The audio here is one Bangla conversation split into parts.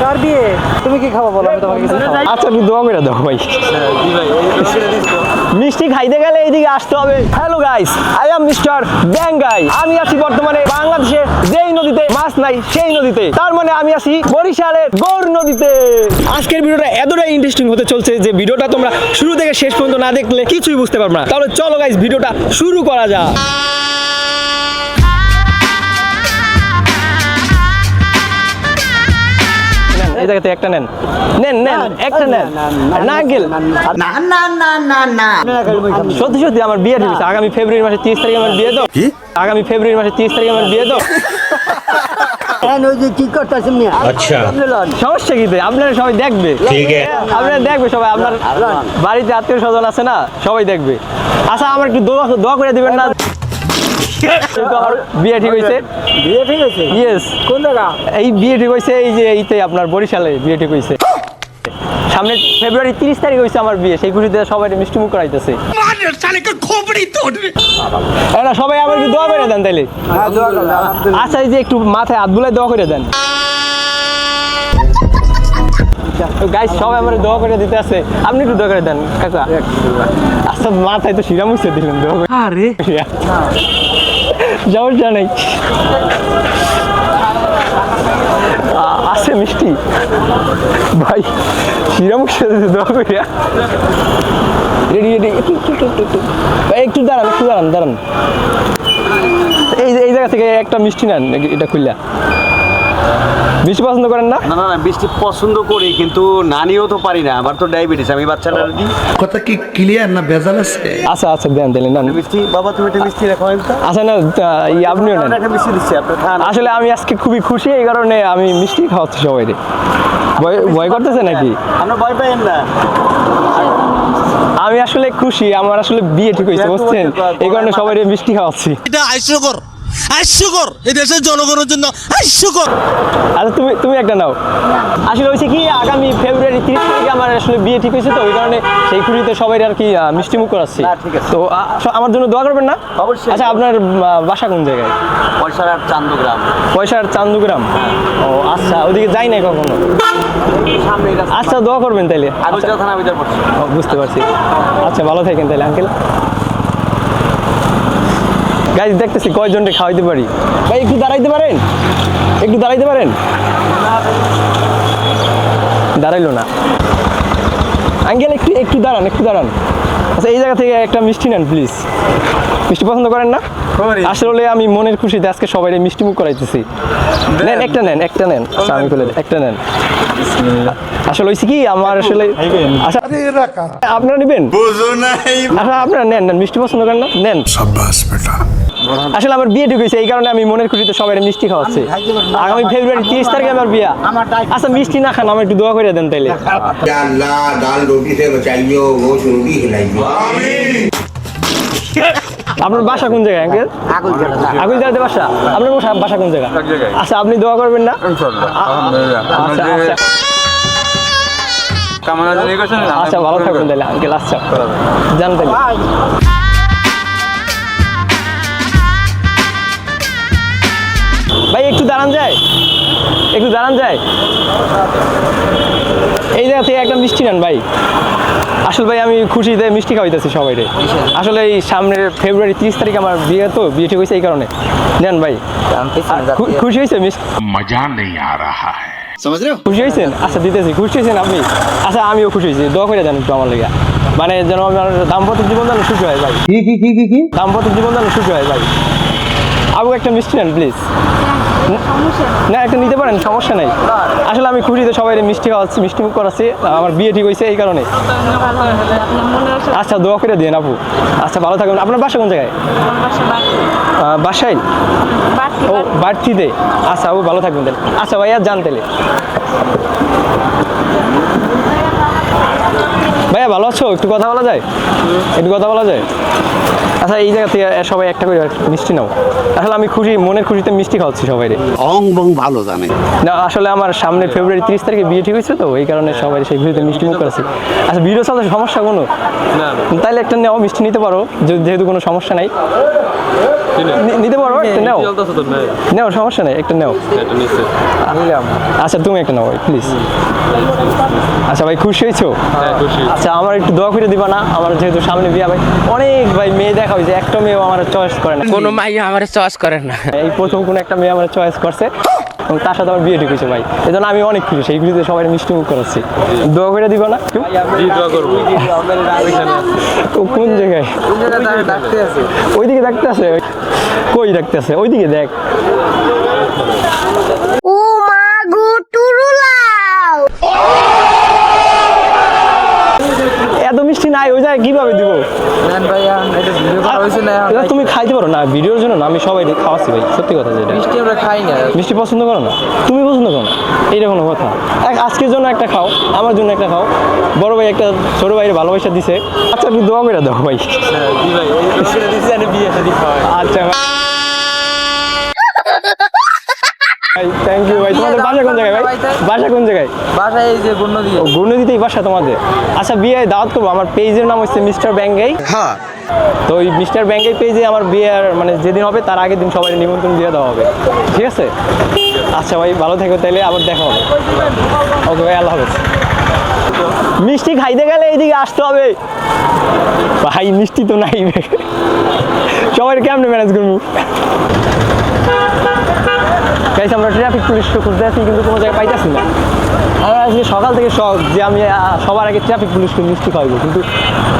আর বিয়ে তুমি কি খাবো বলো, আমি তোমাকে কিছু খাওয়াবো। আচ্ছা একটু দোয়া করে দাও ভাই। মিষ্টি খাইতে গেলে এইদিকে আসতে হবে। Hello guys, I am mister Bangai. আমি আছি বর্তমানে বাংলাদেশে যেই নদীতে মাছ নাই সেই নদীতে, তার মানে আমি আছি বরিশালের গৌর নদীতে। আজকের ভিডিওটা এতটাই ইন্টারেস্টিং হতে চলছে যে ভিডিওটা তোমরা শুরু থেকে শেষ পর্যন্ত না দেখলে কিছুই বুঝতে পারবে না। তাহলে চলো গাইস ভিডিওটা শুরু করা যাক। এই জায়গাতে একটা নেন, নেন নেন একটা নেন। নারকেল না না না না না সত্যি সত্যি আমার বিয়ে ঠিক হয়েছে। আগামী ফেব্রুয়ারি মাসে 30 তারিখে আমার বিয়ে তো। আগামী ফেব্রুয়ারি মাসে 30 তারিখে আমার বিয়ে তো। আচ্ছা সমস্যা কি? আপনারা সবাই দেখবে, আপনারা দেখবে সবাই, আপনার বাড়িতে আত্মীয় স্বজন আছে না, সবাই দেখবে। আচ্ছা আমার একটু দোয়া করে দিবেন না? আমার বিয়ে ঠিক হয়েছে। বিয়ে ঠিক আছে? ইয়েস। কোন জায়গা? এই বিয়ে ঠিক হয়েছে এই যে এইতে আপনার বরিশালে বিয়ে ঠিক হয়েছে। সামনে ফেব্রুয়ারি 30 তারিখ হয়েছে আমার বিয়ে, সেই খুশিতে সবাই মিষ্টি মুখ করাইতেছে। না সবাই আমার একটু দোয়া করে দেন তাইলে। হ্যাঁ দোয়া করো, আলহামদুলিল্লাহ। আচ্ছা এই যে একটু মাথায় হাত বুলায় দোয়া করে দেন। গাইস সবাই আমার দোয়া করে দিতে আছে, আপনি একটু দোয়া করে দেন কাকা। আচ্ছা মাথায় তো শিরা মুছে দিলেন দোয়া করে। আরে সমস্যা নেই, আছে মিষ্টি ভাই, শিরা মুছে দিতে দোয়া করিয়া। রেডি রেডি, একটু দাঁড়ান, একটু দাঁড়ান দাঁড়ান। এই জায়গা থেকে একটা মিষ্টি নেন, এটা খুললা। মিষ্টি পছন্দ করেন না? না না না বৃষ্টি পছন্দ করি কিন্তু না নিয়েও তো পারি না, আমার তো ডায়াবেটিস, আমি বাচ্চাটা দিই। কথা কি ক্লিয়ার না ভেজাল আছে? আচ্ছা আচ্ছা দেন দিলেন না মিষ্টি বাবা, তুমি একটা মিষ্টি রাখো তো। আচ্ছা না আপনিও নেন। একটা মিষ্টি দিচ্ছি, আপনি খান। আসলে আমি আজকে খুবই খুশি, এই কারণে আমি মিষ্টি খাওয়াচ্ছি সবাই। ভয় করতেছে নাকি? আমরা ভয় পাইয়েন না। আমি আসলে খুশি, আমার আসলে বিয়ে ঠিক হয়েছে বুঝছেন, এই কারণে সবাই মিষ্টি খাওয়াচ্ছি। এটা হাস্যকর, হাস্যকর, এই দেশের জনগণের জন্য হাস্যকর। আচ্ছা তুমি একটা নাও। আসলে হয়েছে কি আগামী ফেব্রুয়ারি 30 তারিখে আমার আসলে বিয়ে ঠিক হয়েছে তো, ওই কারণে সেই খুশিতে সবাই আর কি মিষ্টি মুখ করাচ্ছি। না, ঠিক আছে। তো আমার জন্য দোয়া করবেন না? অবশ্যই। আচ্ছা আপনার বাসা কোন জায়গায়? পয়সার আর চান্দগ্রাম। পয়সার চান্দুগ্রাম। ও আচ্ছা, ওদিকে যাই নাই কখনো। সামনে আচ্ছা দোয়া করবেন তাইলে। আগুজা থানা ভিতর পড়ছে। ও, বুঝতে পারছি। আচ্ছা ভালো থাকেন তাহলে আঙ্কেল। গাইজ দেখতেছি কয়জনকে খাওয়াইতে পারি। ভাই একটু দাঁড়াইতে পারেন, একটু দাঁড়াইতে পারেন। দাঁড়াইলো না আঙ্কেল, একটু একটু দাঁড়ান, একটু দাঁড়ান। আচ্ছা এই জায়গা থেকে একটা মিষ্টি নেন প্লিজ। মিষ্টি পছন্দ করেন না? আসলে আমি মনের খুশিতে আজকে সবাই মিষ্টি মুখ করাইতেছি। নেন একটা নেন, একটা নেন। আচ্ছা আমি খুলে একটা নেন। আসলে হয়েছে কি আমার আসলে, আচ্ছা আপনারা নেবেন? আচ্ছা আপনারা নেন নেন, মিষ্টি পছন্দ করেন না? নেন। আসলে আমার বিয়ে ঠিক হয়েছে, এই কারণে আমি মনের খুশিতে সবাই মিষ্টি খাওয়াচ্ছি। আগামী ফেব্রুয়ারি 30 তারিখে আমার বিয়া। আচ্ছা মিষ্টি না খান, আমার একটু দোয়া করে দেন তাইলে। अल्लाह दाल रोटी से बचाइयो, वो रोटी खिलाइयो। আপনার বাসা কোন জায়গায় আঙ্কেল? আগুলজাড়াতে বাসা। আপনার বাসা কোন জায়গা? আচ্ছা আপনি দোয়া করবেন না? আচ্ছা আচ্ছা আচ্ছা ভালো থাকবেন তাহলে আঙ্কেল। আচ্ছা জান তাহলে। ভাই একটু দাঁড়ান যায়, একটু দাঁড়ান যায়। এই জায়গা থেকে একটা মিষ্টি নেন ভাই। আসলে ভাই আমি খুশিতে মিষ্টি খাওয়াইতেছি সবাই রে। আসলে এই সামনের ফেব্রুয়ারি 30 তারিখ আমার বিয়ে তো, বিয়ে ঠিক হয়েছে এই কারণে। নেন ভাই। খুশি হয়েছে? मजा नहीं आ रहा है। খুশি হয়েছেন? আচ্ছা দিতেছি। খুশি হয়েছেন আপনি? আচ্ছা আমিও খুশি হয়েছি, দোয়া করে দেন একটু আমার লেগে, মানে যেন আমার দাম্পত্য জীবন যেন সুখী হয় ভাই। কি দাম্পত্য জীবন যেন সুখী হয় ভাই। আবু একটা মিষ্টি নেন প্লিজ। না একটা নিতে পারেন, সমস্যা নাই। আসলে আমি খুশিতে সবাই মিষ্টি খাওয়াচ্ছি, মিষ্টি মুখ করাচ্ছি, আমার বিয়ে ঠিক হয়েছে এই কারণে। আচ্ছা দোয়া করে দিন আপু। আচ্ছা ভালো থাকবেন। আপনার বাসা কোন জায়গায়? বাসায়? ও বাড়তিতে। আচ্ছা আপু ভালো থাকবেন তাহলে। আচ্ছা ভাইয়া যান তাহলে। ভাইয়া ভালো আছো? একটু কথা বলা যায়? একটু কথা বলা যায়? আচ্ছা এই জায়গা থেকে সবাই একটা করে মিষ্টি নাও। আসলে আমি খুশি, মনের খুশিতে মিষ্টি খাওয়াচ্ছি সবাই রে। অং বং ভালো জানে। না আসলে আমার সামনে ফেব্রুয়ারি 30 তারিখে বিয়ে ঠিক হয়েছে তো এই কারণে সবাই সেই ভিডিওতে মিষ্টি মুখ করেছি। আচ্ছা ভিডিও চলতে সমস্যা কোনো? না তাইলে একটা নাও, মিষ্টি নিতে পারো যেহেতু কোনো সমস্যা নাই। নিতে পারো, একটা নাও। নাও সমস্যা নাই, একটা নাও। আচ্ছা তুমি একটা নাও ভাই প্লিজ। আচ্ছা ভাই খুশি হয়েছো? আচ্ছা আমার একটু দোয়া করে দিবা না? আমার যেহেতু সামনে বিয়ে ভাই, অনেক ভাই মেয়ে দেখা হয়েছে, একটা মেয়েও আমার চয়েস করে না। কোনো মাইয়া আমার চয়েস করে না। এই প্রথম কোনো একটা মেয়ে আমার চয়েস করছে এবং তার সাথে আমার বিয়ে ঠিক হয়েছে ভাই। এই জন্য আমি অনেক খুশি, সেই খুশিতে সবাই মিষ্টি মুখ করাচ্ছি। দোয়া করে দিবা না? কোন জায়গায়? ওইদিকে ডাকতে আছে। কই ডাকতে আছে? ওইদিকে দেখ। ও মা গো টুরুলাও। এত মিষ্টি নাই, ওই জায়গায় কিভাবে দিব? তুমি খাইতে পারো না ভিডিওর জন্য না, আমি সবাই খাওয়াচ্ছি ভাই, সত্যি কথা যেটা। মিষ্টি আমরা খাই না। মিষ্টি পছন্দ করো না? তুমি পছন্দ করো না, এইটা কোনো কথা? আজকের জন্য একটা খাও, আমার জন্য একটা খাও। বড় ভাই একটা ছোট ভাইয়ের ভালোবাসা দিছে। আচ্ছা একটু দোয়া করে দাও ভাই। আচ্ছা থ্যাংক ইউ ভাই। তোমাদের বাসা কোন জায়গায় ভাই? বাসা কোন জায়গায়? বাসায় এই যে গুণনদী। গুণনদীতেই বাসা তোমাদের? আচ্ছা বিয়ে দাওয়াত করবো। আমার পেজের নাম হচ্ছে মিস্টার ব্যাঙ্গাই। হ্যাঁ তো ওই মিস্টার ব্যাঙ্গাই পেজে আমার বিয়ের মানে যেদিন হবে তার আগের দিন সবাই নিমন্ত্রণ দিয়ে দেওয়া হবে, ঠিক আছে? আচ্ছা ভাই ভালো থেকো, তাইলে আবার দেখা হবে। ওকে ভাই, আল্লাহ হাফেজ। মিষ্টি খাইতে গেলে এইদিকে আসতে হবে ভাই, মিষ্টি তো নাই। সবাই কেমনে ম্যানেজ করবো? গাইস আমরা ট্রাফিক পুলিশকে খুঁজতে আছি কিন্তু কোনো জায়গায় পাইতেছি না। আমার আজকে সকাল থেকে শখ যে আমি সবার আগে ট্রাফিক পুলিশকে মিষ্টি খাওয়াবো, কিন্তু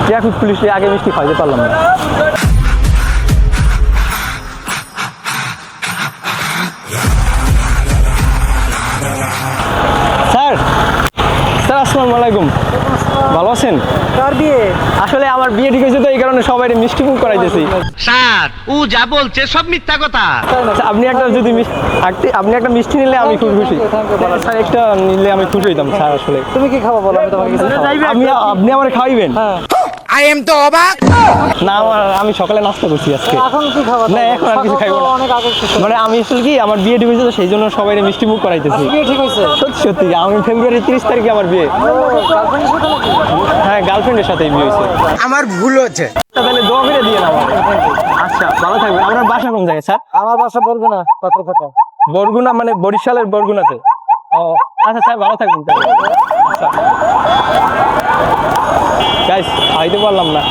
ট্রাফিক পুলিশকে আগে মিষ্টি খাওয়াতে পারলাম না। স্যার স্যার আসসালামু আলাইকুম, ভালো আছেন? কার বিয়ে? আসলে আমার বিয়ে ঠিক হয়েছে তো এই কারণে সবাই মিষ্টি মুখ করাইতেছি। স্যার ও যা বলছে সব মিথ্যা কথা। আচ্ছা, আপনি একটা যদি আপনি একটা মিষ্টি নিলে আমি খুব খুশি। স্যার একটা নিলে আমি খুশি হইতাম স্যার। আসলে তুমি কি খাবা বলো, আমি তোমাকে কিছু খাওয়াবো। আপনি আমার খাওয়াইবেন? আই এম তো অবাক। না আমি সকালে নাস্তা করছি আজকে। এখন কি খাবা? না এখন আর কিছু খাইবো না। অনেক আগে মানে আমি আসলে কি আমার বিয়ে ঠিক হয়েছে তো সেই জন্য সবাই মিষ্টি মুখ করাইতেছি। বিয়ে ঠিক হয়েছে? সত্যি সত্যি আমি ফেব্রুয়ারি 30 তারিখে আমার বিয়ে। হ্যাঁ গার্লফ্রেন্ডের সাথেই বিয়ে হয়েছে। আমার ভুল হচ্ছে। তাহলে দোয়া করে দিয়ে না। আচ্ছা ভালো থাকবেন। আপনার বাসা কোন জায়গায় স্যার? আমার বাসা বলবো না, পাথরঘাটা। বরগুনা মানে বরিশালের বরগুনাতে? ও আচ্ছা স্যার ভালো থাকবেন। গাইস খাইতে পারলাম না,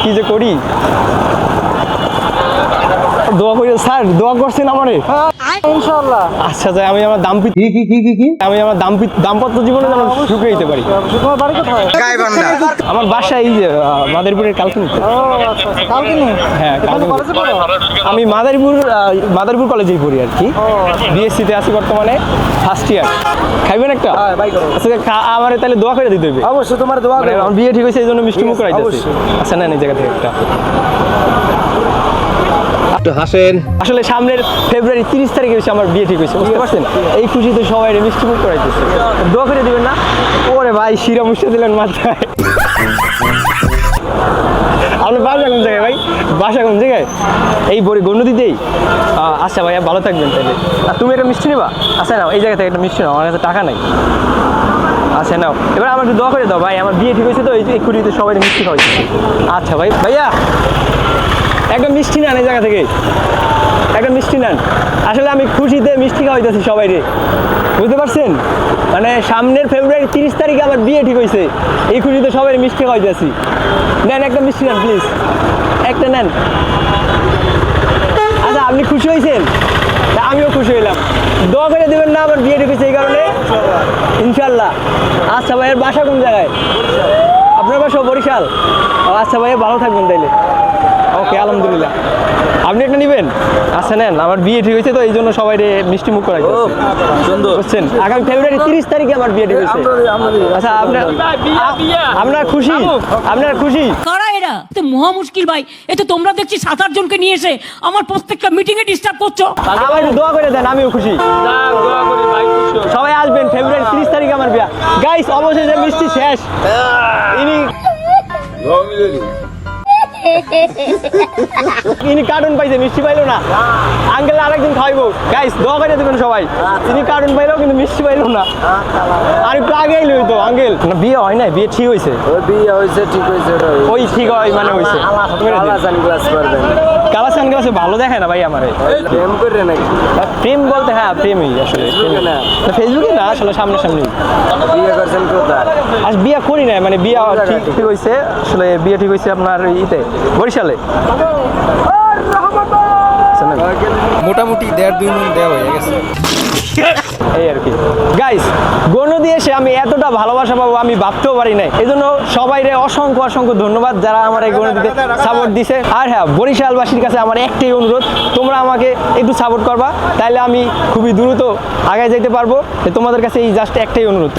কি যে করি। দোয়া করি স্যার, দোয়া করছেন আমারে? ইনশাআল্লাহ। আচ্ছা যাই, আমি আমার আমি আমার দাম্পত্য জীবনে যেন সুখে দিতে পারি। তোমার বাড়ি কোথায়? আমার বাসা এই যে মাদারীপুরের কালকিনিতে। ও আচ্ছা, কালকে নেই? হ্যাঁ এখানে কলেজে পড়ো? আমি মাদারীপুর কলেজেই পড়ি আর কি। বিএসসিতে আছি বর্তমানে, ফার্স্ট ইয়ার। খাইবেন একটা? আচ্ছা আমার তাহলে দোয়া করে দিতে হবে। অবশ্যই তোমার দোয়া মানে আমার বিয়ে ঠিক হয়েছে এই জন্য মিষ্টি মুখ করাইতেছি। আচ্ছা না এই জায়গা থেকে একটা হাসেন। আসলে সামনের ফেব্রুয়ারি 30 তারিখে হচ্ছে আমার বিয়ে ঠিক হয়েছে, বুঝতে পারছেন? এই খুশিতে সবাই মিষ্টি মুখ করাইতেছে। দোয়া করে দিবেন না? ওরে ভাই শিরা মুষ্টি দিলেন মাথায়। আপনার বাসা কোন জায়গায় ভাই? বাসা কোন জায়গায়? এই গণ্ডদিতেই? আচ্ছা ভাইয়া ভালো থাকবেন তাহলে। আর তুমি একটা মিষ্টি নেবা? আচ্ছা নাও, এই জায়গা থেকে একটা মিষ্টি নাও, আমার কাছে টাকা নাই। আচ্ছা নাও, এবার আমার একটু দোয়া করে দাও ভাই, আমার বিয়ে ঠিক হয়েছে তো এই খুশিতে সবাই মিষ্টি খাওয়াইতেছি। আচ্ছা ভাই, ভাইয়া একটা মিষ্টি নেন এই জায়গা থেকে, একটা মিষ্টি নেন। আসলে আমি খুশিতে মিষ্টি খাওয়াইতেছি সবাই রে, বুঝতে পারছেন? মানে সামনের ফেব্রুয়ারি 30 তারিখে আমার বিয়ে ঠিক হয়েছে, এই খুশিতে সবাই মিষ্টি খাওয়াইতেছি। নেন একটা মিষ্টি নেন প্লিজ, একটা নেন। আচ্ছা আপনি খুশি হয়েছেন? আমিও খুশি হইলাম। দোয়া করে দেবেন না আমার বিয়ে ঠিক হয়েছে এই কারণে? ইনশাল্লাহ। আচ্ছা ভাইয়ের বাসা কোন জায়গায়? আপনার বাসা বরিশাল? আচ্ছা ভাইয়া ভালো থাকবেন তাইলে। ওকে আলহামদুলিল্লাহ। আপনি একটা নেবেন? আচ্ছা নেন, আমার বিয়ে ঠিক হয়েছে তো এই জন্য সবাই মিষ্টি মুখ করাই বুঝছেন। আগামী ফেব্রুয়ারি 30 তারিখে আমার বিয়ে ঠিক হয়েছে। আচ্ছা আপনার খুশি? আপনার খুশি? ভাইয়া তো মহা মুশকিল ভাই। এতে তোমরা দেখছি 7-8 জনকে নিয়ে এসে আমার প্রত্যেকটা মিটিং এ ডিস্টার্ব করছো। আমার একটু দোয়া করে দেন, আমিও খুশি। সবাই আসবেন, ফেব্রুয়ারি 30 তারিখে আমার বিয়া। গাইস অবশেষে মিষ্টি শেষ। ইনি কার্টুন পাইছে, মিষ্টি পাইলো না। আঙ্কেল আরেকদিন খাইবো। গাইস দোয়া করে দেবেন সবাই। তিনি কার্টুন পাইলো কিন্তু মিষ্টি পাইলো না। আর একটু আগে এলো তো আঙ্কেল। না বিয়ে হয় না, বিয়ে ঠিক হয়েছে। বিয়ে হয়েছে, ঠিক হয়েছে। ওই ঠিক হয় মানে হয়েছে। কালা সানগ্লাসে ভালো দেখে না ভাই আমারে। প্রেম করে নাকি? প্রেম বলতে হ্যাঁ প্রেমই আসলে। ফেসবুকে না আসলে সামনাসামনি। বিয়ে করছেন কোথায়? আর বিয়ে করি না, মানে বিয়ে ঠিক হয়েছে আসলে। বিয়ে ঠিক হয়েছে আপনার ইতে বরিশালে। মোটামুটি 1.5-2 মণ দেওয়া হয়ে গেছে। এই আর কি গাইস, গনু দিয়ে এসে আমি এতটা ভালোবাসা পাবো আমি ভাবতেও পারি নাই। এই জন্য সবাইরে অসংখ্য অসংখ্য ধন্যবাদ যারা আমার এই গনু দিতে সাপোর্ট দিছে। আর হ্যাঁ, বরিশালবাসীর কাছে আমার একটাই অনুরোধ, তোমরা আমাকে একটু সাপোর্ট করবা, তাইলে আমি খুবই দ্রুত আগায় যেতে পারবো। তোমাদের কাছে এই জাস্ট একটাই অনুরোধ।